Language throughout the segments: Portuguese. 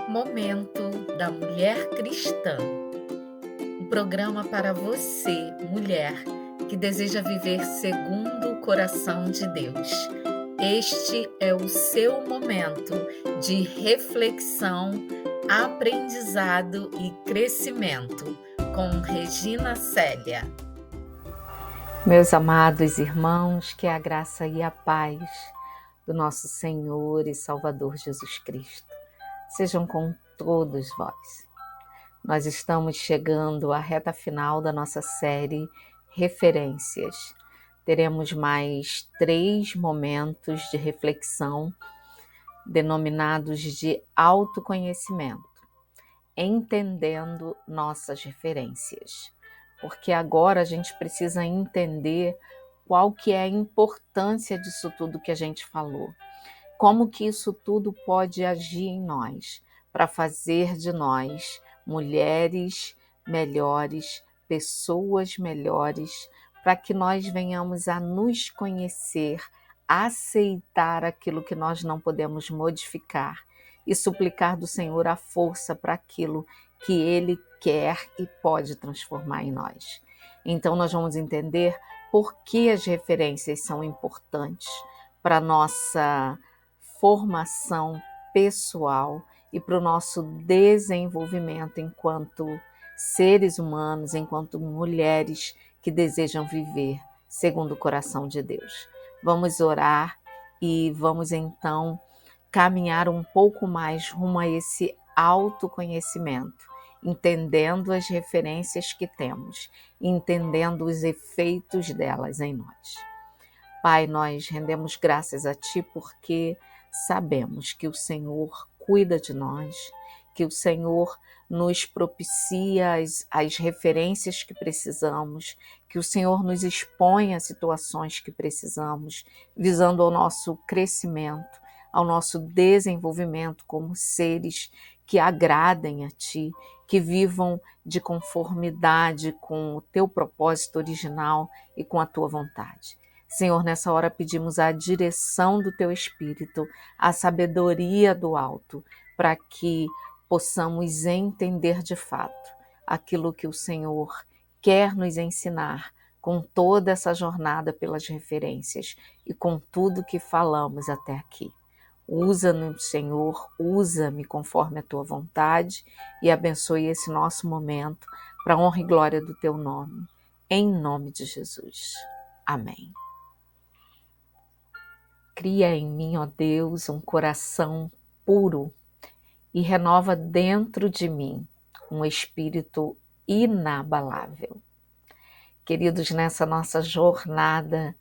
Momento da Mulher Cristã, um programa para você, mulher, que deseja viver segundo o coração de Deus. Este é o seu momento de reflexão, aprendizado e crescimento, com Regina Célia. Meus amados irmãos, que a graça e a paz do nosso Senhor e Salvador Jesus Cristo sejam com todos vós. Nós estamos chegando à reta final da nossa série Referências. Teremos mais 3 momentos de reflexão denominados de autoconhecimento, entendendo nossas referências. Porque agora a gente precisa entender qual que é a importância disso tudo que a gente falou. Como que isso tudo pode agir em nós, para fazer de nós mulheres melhores, pessoas melhores, para que nós venhamos a nos conhecer, aceitar aquilo que nós não podemos modificar e suplicar do Senhor a força para aquilo que Ele quer e pode transformar em nós. Então nós vamos entender por que as referências são importantes para a nossa formação pessoal e para o nosso desenvolvimento enquanto seres humanos, enquanto mulheres que desejam viver segundo o coração de Deus. Vamos orar e vamos então caminhar um pouco mais rumo a esse autoconhecimento, entendendo as referências que temos, entendendo os efeitos delas em nós. Pai, nós rendemos graças a Ti porque sabemos que o Senhor cuida de nós, que o Senhor nos propicia as referências que precisamos, que o Senhor nos expõe a situações que precisamos, visando ao nosso crescimento, ao nosso desenvolvimento como seres que agradem a Ti, que vivam de conformidade com o Teu propósito original e com a Tua vontade. Senhor, nessa hora pedimos a direção do Teu Espírito, a sabedoria do alto, para que possamos entender de fato aquilo que o Senhor quer nos ensinar com toda essa jornada pelas referências e com tudo que falamos até aqui. Usa-nos, Senhor, usa-me conforme a Tua vontade e abençoe esse nosso momento para a honra e glória do Teu nome. Em nome de Jesus. Amém. Cria em mim, ó Deus, um coração puro e renova dentro de mim um espírito inabalável. Queridos, nessa nossa jornada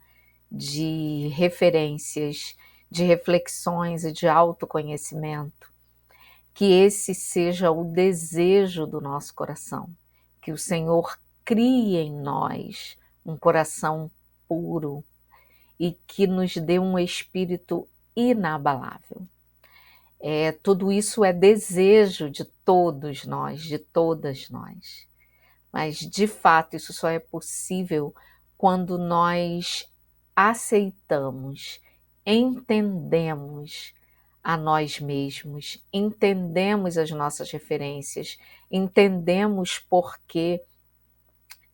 de referências, de reflexões e de autoconhecimento, que esse seja o desejo do nosso coração, que o Senhor crie em nós um coração puro e que nos dê um espírito inabalável. Tudo isso é desejo de todos nós, de todas nós. Mas, de fato, isso só é possível quando nós aceitamos, entendemos a nós mesmos, entendemos as nossas referências, entendemos por que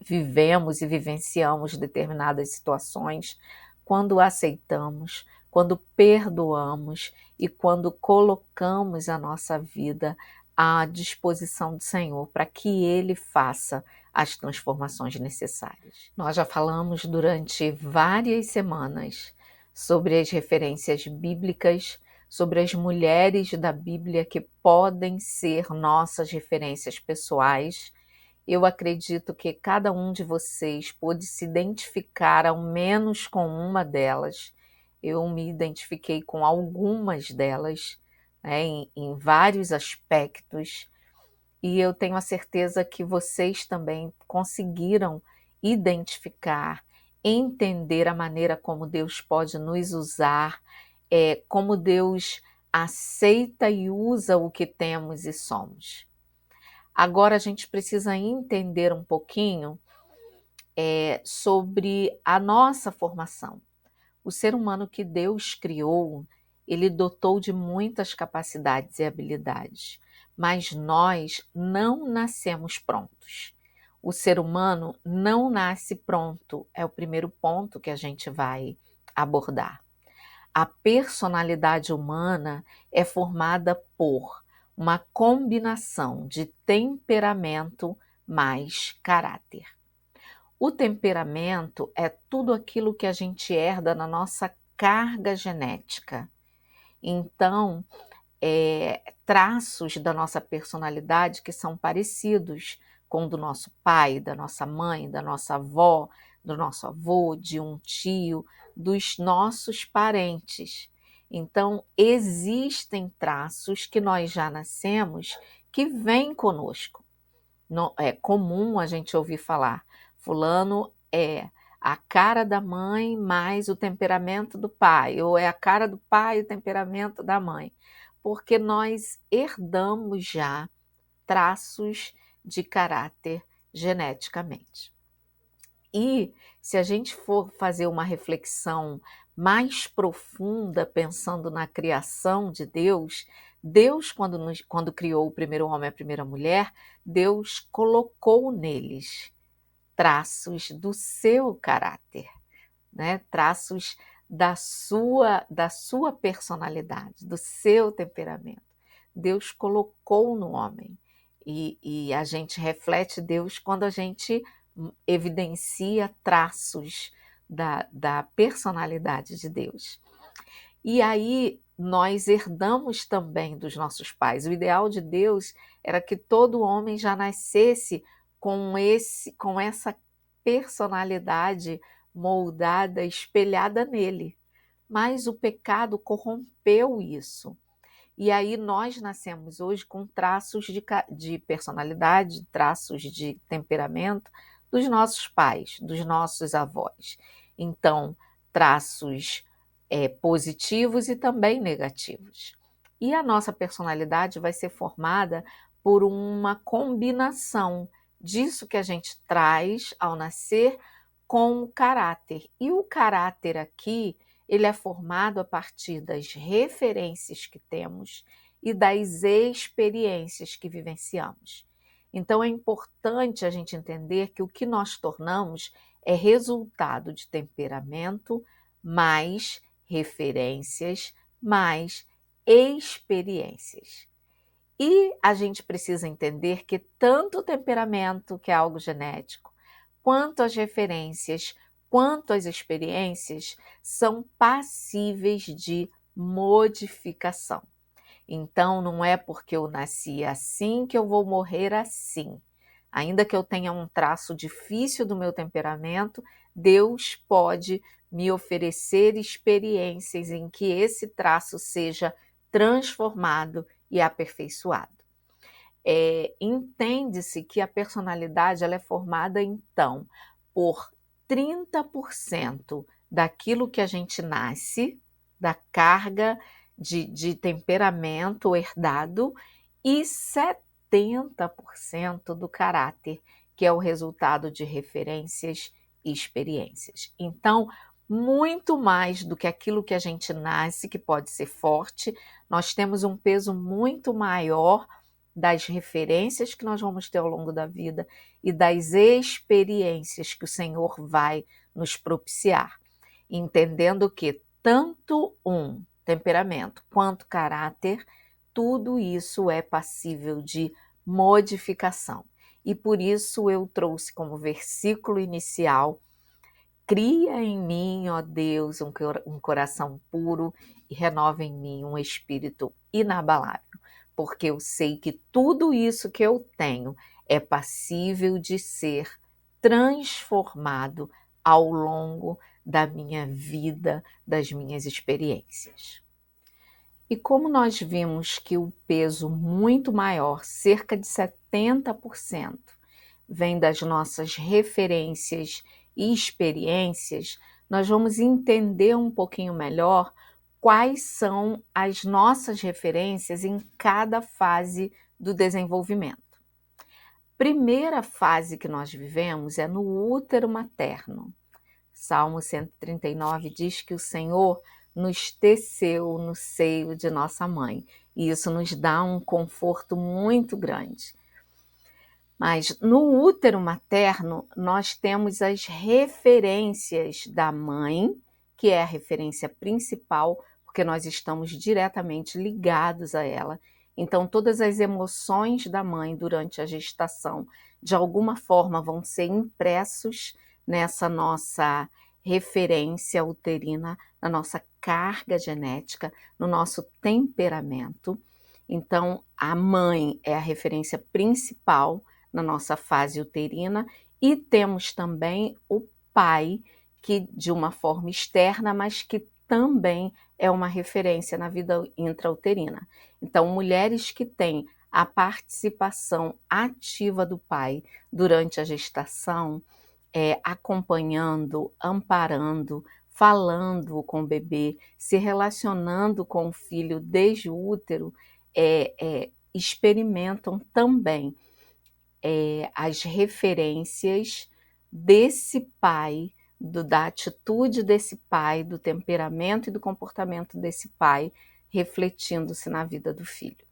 vivemos e vivenciamos determinadas situações, quando aceitamos, quando perdoamos e quando colocamos a nossa vida à disposição do Senhor para que Ele faça as transformações necessárias. Nós já falamos durante várias semanas sobre as referências bíblicas, sobre as mulheres da Bíblia que podem ser nossas referências pessoais. Eu acredito que cada um de vocês pôde se identificar ao menos com uma delas. Eu me identifiquei com algumas delas, né, em vários aspectos, e eu tenho a certeza que vocês também conseguiram identificar, entender a maneira como Deus pode nos usar, como Deus aceita e usa o que temos e somos. Agora a gente precisa entender um pouquinho sobre a nossa formação. O ser humano que Deus criou, ele dotou de muitas capacidades e habilidades, mas nós não nascemos prontos. O ser humano não nasce pronto, é o primeiro ponto que a gente vai abordar. A personalidade humana é formada por uma combinação de temperamento mais caráter. O temperamento é tudo aquilo que a gente herda na nossa carga genética. Então, traços da nossa personalidade que são parecidos com o do nosso pai, da nossa mãe, da nossa avó, do nosso avô, de um tio, dos nossos parentes. Então, existem traços que nós já nascemos que vêm conosco. Não, é comum a gente ouvir falar, fulano é a cara da mãe mais o temperamento do pai, ou é a cara do pai e o temperamento da mãe, porque nós herdamos já traços de caráter geneticamente. E se a gente for fazer uma reflexão mais profunda, pensando na criação de Deus, Deus, quando criou o primeiro homem e a primeira mulher, Deus colocou neles traços do seu caráter, né? Traços da sua personalidade, do seu temperamento. Deus colocou no homem. E a gente reflete Deus quando a gente evidencia traços da personalidade de Deus. E aí nós herdamos também dos nossos pais. O ideal de Deus era que todo homem já nascesse com essa personalidade moldada, espelhada nele. Mas o pecado corrompeu isso. E aí nós nascemos hoje com traços de personalidade, traços de temperamento dos nossos pais, dos nossos avós. Então, traços positivos e também negativos. E a nossa personalidade vai ser formada por uma combinação disso que a gente traz ao nascer com o caráter. E o caráter aqui, ele é formado a partir das referências que temos e das experiências que vivenciamos. Então é importante a gente entender que o que nós tornamos é resultado de temperamento mais referências mais experiências. E a gente precisa entender que tanto o temperamento, que é algo genético, quanto as referências, quanto as experiências são passíveis de modificação. Então, não é porque eu nasci assim que eu vou morrer assim. Ainda que eu tenha um traço difícil do meu temperamento, Deus pode me oferecer experiências em que esse traço seja transformado e aperfeiçoado. Entende-se que a personalidade ela é formada, então, por 30% daquilo que a gente nasce, da carga de temperamento herdado, e 70% do caráter, que é o resultado de referências e experiências. Então, muito mais do que aquilo que a gente nasce, que pode ser forte, nós temos um peso muito maior das referências que nós vamos ter ao longo da vida e das experiências que o Senhor vai nos propiciar, entendendo que tanto um temperamento quanto caráter, tudo isso é passível de modificação. E por isso eu trouxe como versículo inicial: cria em mim, ó Deus, um coração puro e renova em mim um espírito inabalável, porque eu sei que tudo isso que eu tenho é passível de ser transformado ao longo da minha vida, das minhas experiências. E como nós vimos que o peso muito maior, cerca de 70%, vem das nossas referências e experiências, nós vamos entender um pouquinho melhor quais são as nossas referências em cada fase do desenvolvimento. Primeira fase que nós vivemos é no útero materno. Salmo 139 diz que o Senhor nos teceu no seio de nossa mãe. e isso nos dá um conforto muito grande. Mas no útero materno, nós temos as referências da mãe, que é a referência principal, porque nós estamos diretamente ligados a ela. Então, todas as emoções da mãe durante a gestação, de alguma forma, vão ser impressos nessa nossa referência uterina, na nossa carga genética, no nosso temperamento. Então, a mãe é a referência principal na nossa fase uterina, e temos também o pai, que de uma forma externa, mas que também é uma referência na vida intrauterina. Então, mulheres que têm a participação ativa do pai durante a gestação, acompanhando, amparando, falando com o bebê, se relacionando com o filho desde o útero, experimentam também as referências desse pai, da atitude desse pai, do temperamento e do comportamento desse pai, refletindo-se na vida do filho.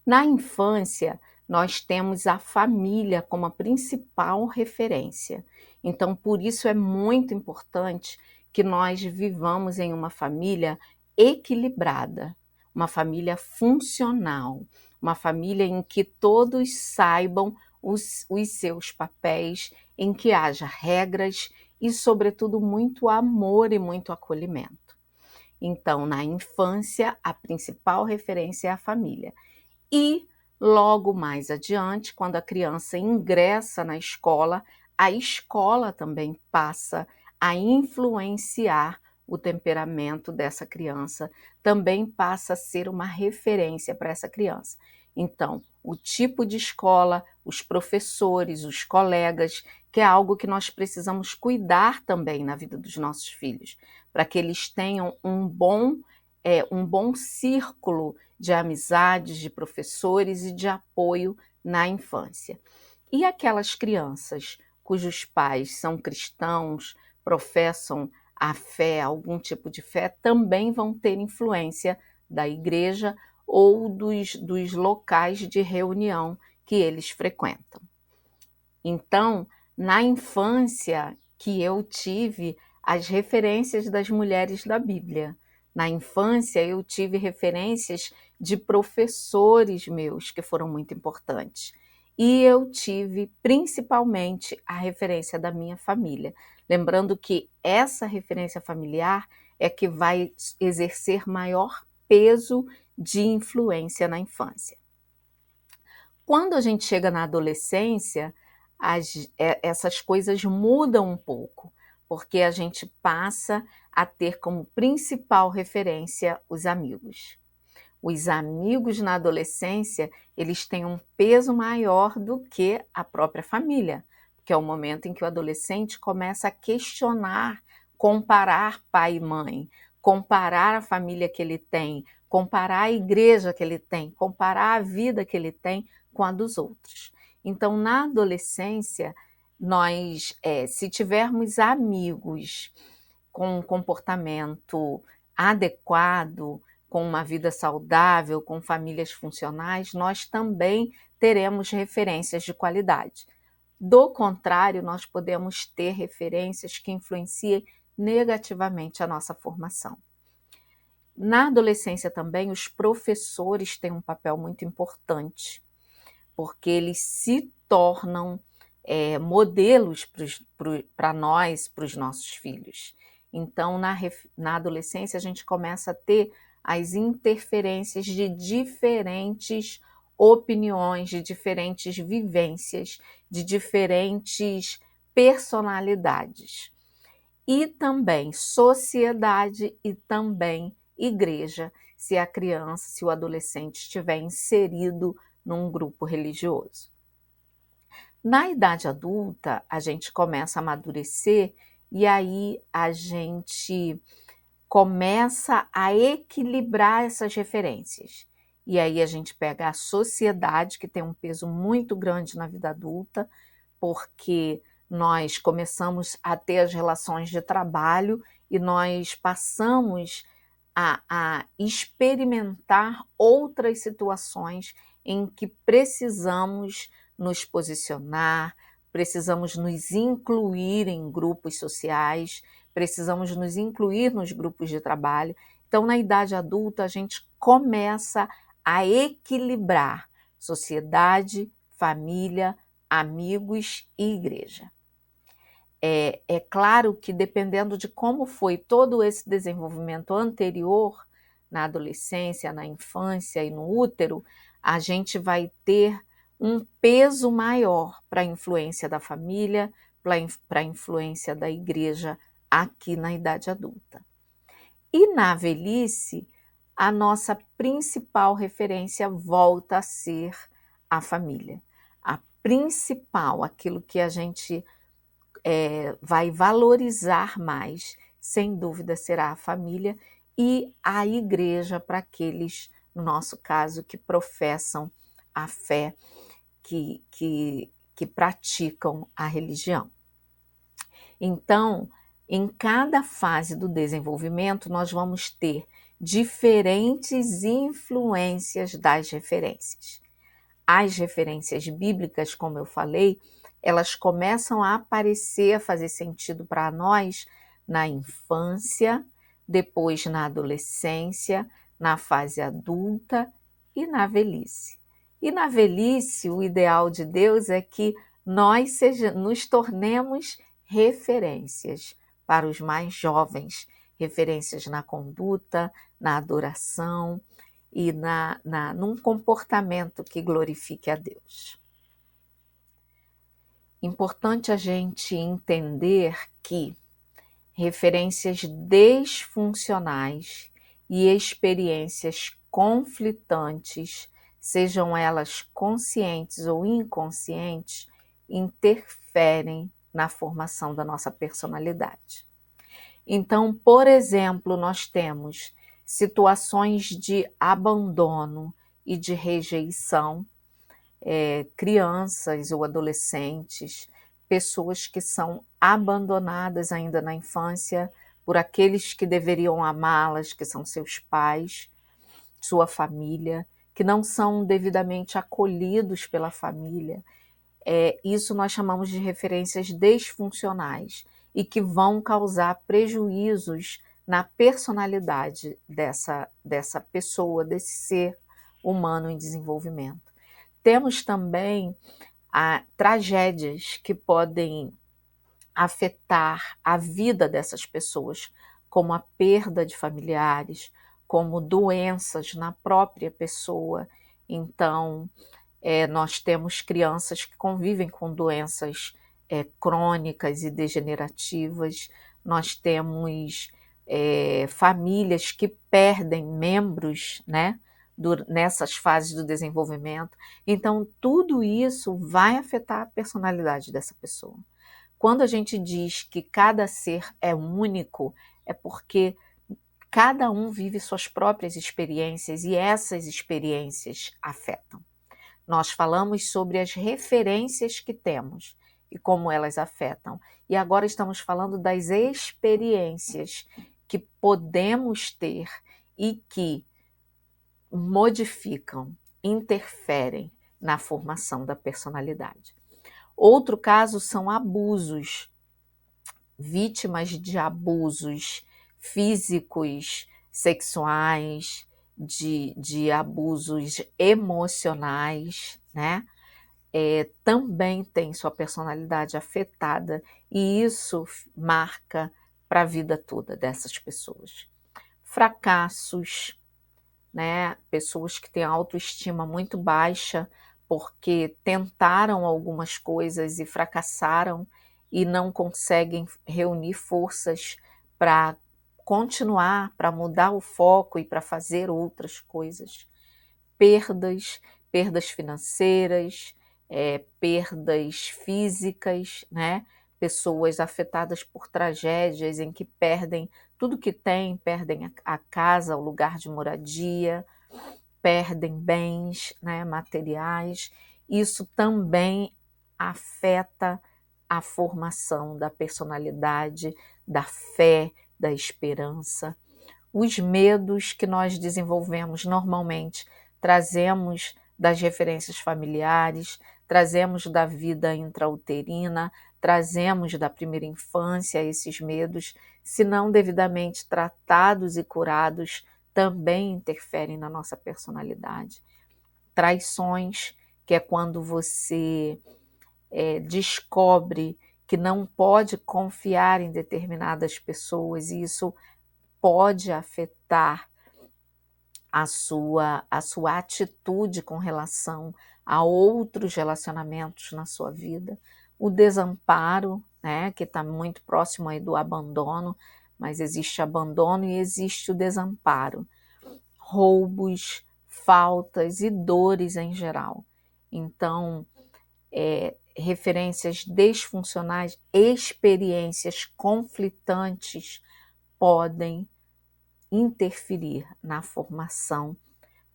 Na infância, nós temos a família como a principal referência. Então, por isso é muito importante que nós vivamos em uma família equilibrada, uma família funcional, uma família em que todos saibam os seus papéis, em que haja regras e, sobretudo, muito amor e muito acolhimento. Então, na infância, a principal referência é a família. E logo mais adiante, quando a criança ingressa na escola, a escola também passa a influenciar o temperamento dessa criança, também passa a ser uma referência para essa criança. Então, o tipo de escola, os professores, os colegas, que é algo que nós precisamos cuidar também na vida dos nossos filhos, para que eles tenham um bom círculo de amizades, de professores e de apoio na infância. E aquelas crianças cujos pais são cristãos, professam a fé, algum tipo de fé, também vão ter influência da igreja ou dos locais de reunião que eles frequentam. Então, na infância que eu tive as referências das mulheres da Bíblia. Na infância, eu tive referências de professores meus que foram muito importantes. E eu tive principalmente a referência da minha família. Lembrando que essa referência familiar é que vai exercer maior peso de influência na infância. Quando a gente chega na adolescência, essas coisas mudam um pouco, porque a gente passa a ter como principal referência os amigos. Os amigos na adolescência, eles têm um peso maior do que a própria família, que é o momento em que o adolescente começa a questionar, comparar pai e mãe, comparar a família que ele tem, comparar a igreja que ele tem, comparar a vida que ele tem com a dos outros. Então, na adolescência, nós, se tivermos amigos com um comportamento adequado, com uma vida saudável, com famílias funcionais, nós também teremos referências de qualidade. Do contrário, nós podemos ter referências que influenciem negativamente a nossa formação. Na adolescência também, os professores têm um papel muito importante, porque eles se tornam modelos para nós, para os nossos filhos. Então, na adolescência, a gente começa a ter as interferências de diferentes opiniões, de diferentes vivências, de diferentes personalidades. E também sociedade e também igreja, se a criança, se o adolescente estiver inserido num grupo religioso. Na idade adulta, a gente começa a amadurecer e aí a gente começa a equilibrar essas referências. E aí a gente pega a sociedade, que tem um peso muito grande na vida adulta, porque nós começamos a ter as relações de trabalho e nós passamos a experimentar outras situações em que precisamos nos posicionar, precisamos nos incluir em grupos sociais, precisamos nos incluir nos grupos de trabalho. Então, na idade adulta, a gente começa a equilibrar sociedade, família, amigos e igreja. É claro que, dependendo de como foi todo esse desenvolvimento anterior, na adolescência, na infância e no útero, a gente vai ter um peso maior para a influência da família, para a influência da igreja aqui na idade adulta. E na velhice, a nossa principal referência volta a ser a família. A principal, aquilo que a gente vai valorizar mais, sem dúvida, será a família e a igreja para aqueles, no nosso caso, que professam a fé, que praticam a religião. Então, em cada fase do desenvolvimento, nós vamos ter diferentes influências das referências. As referências bíblicas, como eu falei, elas começam a aparecer, a fazer sentido para nós na infância, depois na adolescência, na fase adulta e na velhice. E na velhice, o ideal de Deus é que nós nos tornemos referências para os mais jovens, referências na conduta, na adoração e num comportamento que glorifique a Deus. Importante a gente entender que referências disfuncionais e experiências conflitantes, sejam elas conscientes ou inconscientes, interferem na formação da nossa personalidade. Então, por exemplo, nós temos situações de abandono e de rejeição, crianças ou adolescentes, pessoas que são abandonadas ainda na infância por aqueles que deveriam amá-las, que são seus pais, sua família, que não são devidamente acolhidos pela família. Isso nós chamamos de referências disfuncionais e que vão causar prejuízos na personalidade dessa pessoa, desse ser humano em desenvolvimento. Temos também tragédias que podem afetar a vida dessas pessoas, como a perda de familiares, como doenças na própria pessoa. Então, nós temos crianças que convivem com doenças crônicas e degenerativas, nós temos famílias que perdem membros, né, nessas fases do desenvolvimento. Então, tudo isso vai afetar a personalidade dessa pessoa. Quando a gente diz que cada ser é único, é porque cada um vive suas próprias experiências e essas experiências afetam. Nós falamos sobre as referências que temos e como elas afetam. E agora estamos falando das experiências que podemos ter e que modificam, interferem na formação da personalidade. Outro caso são abusos, vítimas de abusos físicos, sexuais, de abusos emocionais, né? Também tem sua personalidade afetada e isso marca para a vida toda dessas pessoas. Fracassos, né? Pessoas que têm autoestima muito baixa porque tentaram algumas coisas e fracassaram e não conseguem reunir forças para continuar, para mudar o foco e para fazer outras coisas. Perdas financeiras, perdas físicas, né? Pessoas afetadas por tragédias em que perdem tudo que têm, perdem a casa, o lugar de moradia, perdem bens, né, materiais. Isso também afeta a formação da personalidade, da fé, da esperança. Os medos que nós desenvolvemos normalmente trazemos das referências familiares, trazemos da vida intrauterina, trazemos da primeira infância esses medos, se não devidamente tratados e curados, também interferem na nossa personalidade. Traições, que é quando você descobre que não pode confiar em determinadas pessoas, e isso pode afetar a sua atitude com relação a outros relacionamentos na sua vida. O desamparo, né, que está muito próximo aí do abandono, mas existe abandono e existe o desamparo. Roubos, faltas e dores em geral. Então, referências disfuncionais, experiências conflitantes podem interferir na formação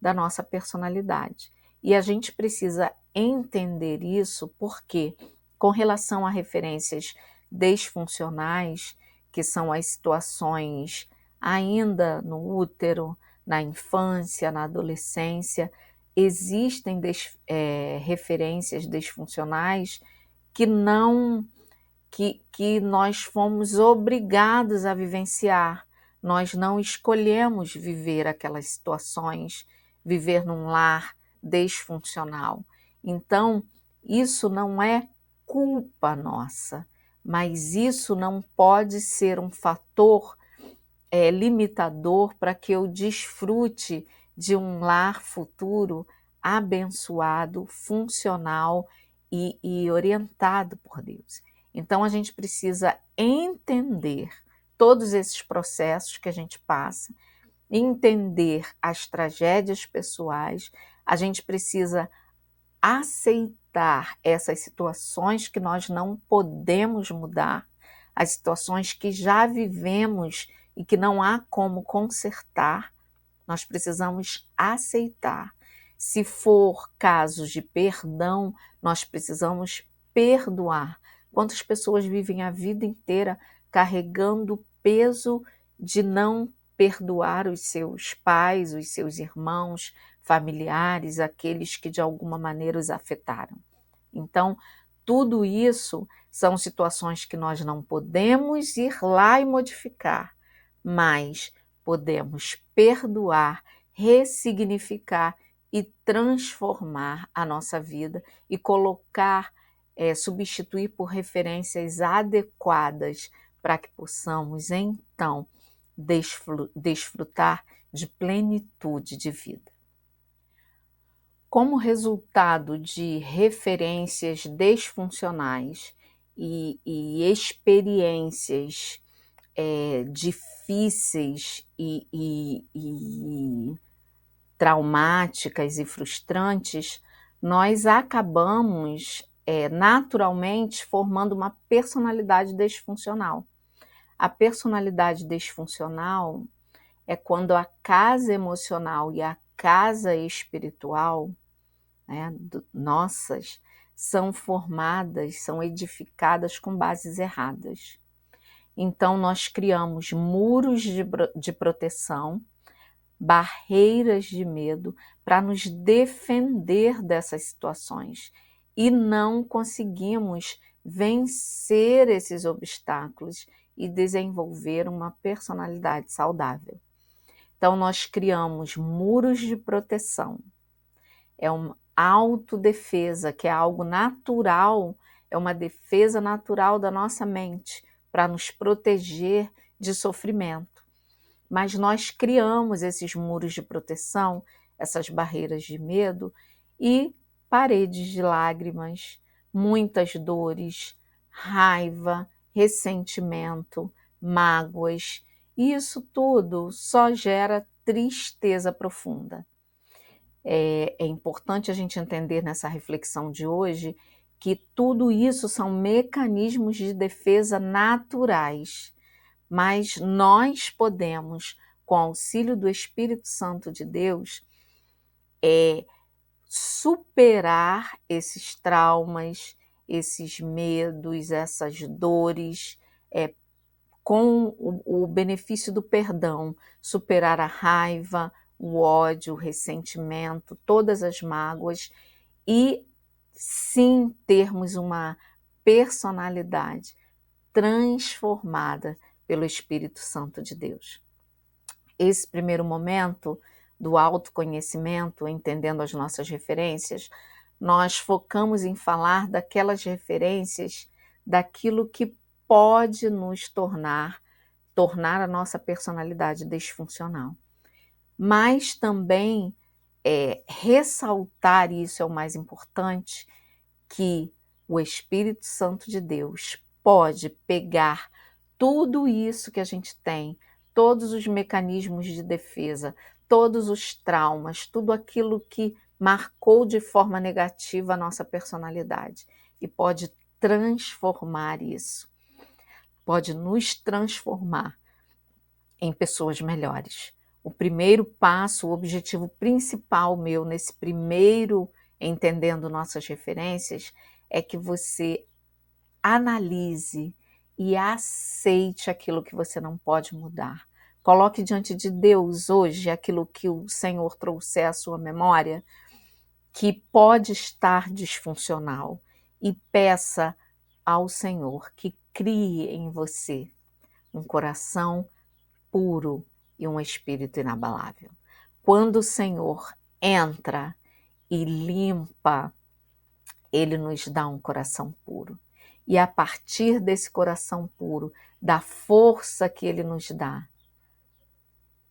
da nossa personalidade. E a gente precisa entender isso porque, com relação a referências disfuncionais, que são as situações ainda no útero, na infância, na adolescência, existem referências disfuncionais que não que nós fomos obrigados a vivenciar. Nós não escolhemos viver aquelas situações, viver num lar disfuncional. Então, isso não é culpa nossa, mas isso não pode ser um fator limitador para que eu desfrute de um lar futuro abençoado, funcional e orientado por Deus. Então a gente precisa entender todos esses processos que a gente passa, entender as tragédias pessoais, a gente precisa aceitar essas situações que nós não podemos mudar, as situações que já vivemos e que não há como consertar, nós precisamos aceitar. Se for casos de perdão, nós precisamos perdoar. Quantas pessoas vivem a vida inteira carregando o peso de não perdoar os seus pais, os seus irmãos, familiares, aqueles que de alguma maneira os afetaram. Então, tudo isso são situações que nós não podemos ir lá e modificar, mas podemos perdoar, ressignificar e transformar a nossa vida e colocar, substituir por referências adequadas para que possamos então desfrutar de plenitude de vida. Como resultado de referências disfuncionais e experiências difíceis e traumáticas e frustrantes, nós acabamos naturalmente formando uma personalidade disfuncional. A personalidade disfuncional é quando a casa emocional e a casa espiritual, né, nossas, são formadas, são edificadas com bases erradas. Então, nós criamos muros de proteção, barreiras de medo para nos defender dessas situações e não conseguimos vencer esses obstáculos e desenvolver uma personalidade saudável. Então, nós criamos muros de proteção. É uma autodefesa, que é algo natural, é uma defesa natural da nossa mente para nos proteger de sofrimento. Mas nós criamos esses muros de proteção, essas barreiras de medo e paredes de lágrimas, muitas dores, raiva, ressentimento, mágoas. E isso tudo só gera tristeza profunda. É importante a gente entender nessa reflexão de hoje que tudo isso são mecanismos de defesa naturais, mas nós podemos, com o auxílio do Espírito Santo de Deus, superar esses traumas, esses medos, essas dores, com o benefício do perdão, superar a raiva, o ódio, o ressentimento, todas as mágoas e sim termos uma personalidade transformada pelo Espírito Santo de Deus. Esse primeiro momento do autoconhecimento, entendendo as nossas referências, nós focamos em falar daquelas referências, daquilo que pode nos tornar a nossa personalidade disfuncional. Mas também ressaltar, e isso é o mais importante, que o Espírito Santo de Deus pode pegar tudo isso que a gente tem, todos os mecanismos de defesa, todos os traumas, tudo aquilo que marcou de forma negativa a nossa personalidade e pode transformar isso, pode nos transformar em pessoas melhores. O primeiro passo, o objetivo principal meu nesse primeiro entendendo nossas referências é que você analise e aceite aquilo que você não pode mudar. Coloque diante de Deus hoje aquilo que o Senhor trouxer à sua memória, que pode estar disfuncional, e peça ao Senhor que crie em você um coração puro e um espírito inabalável. Quando o Senhor entra e limpa, Ele nos dá um coração puro. E a partir desse coração puro, da força que Ele nos dá,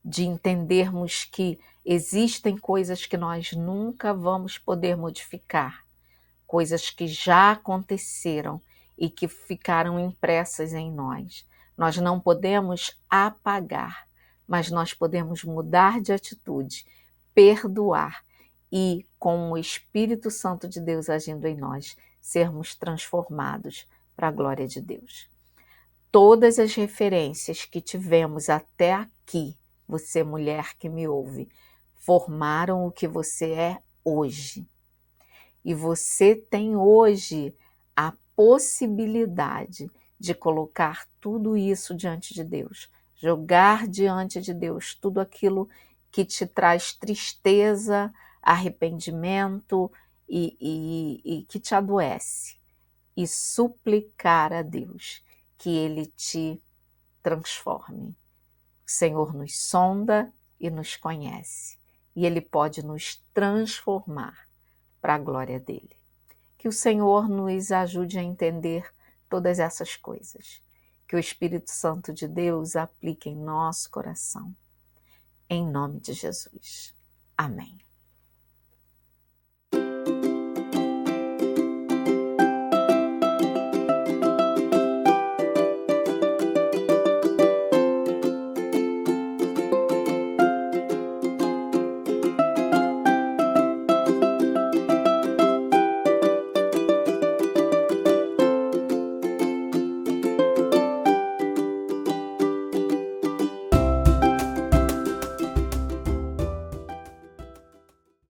de entendermos que existem coisas que nós nunca vamos poder modificar, coisas que já aconteceram e que ficaram impressas em nós. Nós não podemos apagar, mas nós podemos mudar de atitude, perdoar e, com o Espírito Santo de Deus agindo em nós, sermos transformados para a glória de Deus. Todas as referências que tivemos até aqui, você mulher que me ouve, formaram o que você é hoje. E você tem hoje a possibilidade de colocar tudo isso diante de Deus, jogar diante de Deus tudo aquilo que te traz tristeza, arrependimento e que te adoece, e suplicar a Deus que Ele te transforme. O Senhor nos sonda e nos conhece, e Ele pode nos transformar para a glória dele. Que o Senhor nos ajude a entender todas essas coisas. Que o Espírito Santo de Deus aplique em nosso coração. Em nome de Jesus. Amém.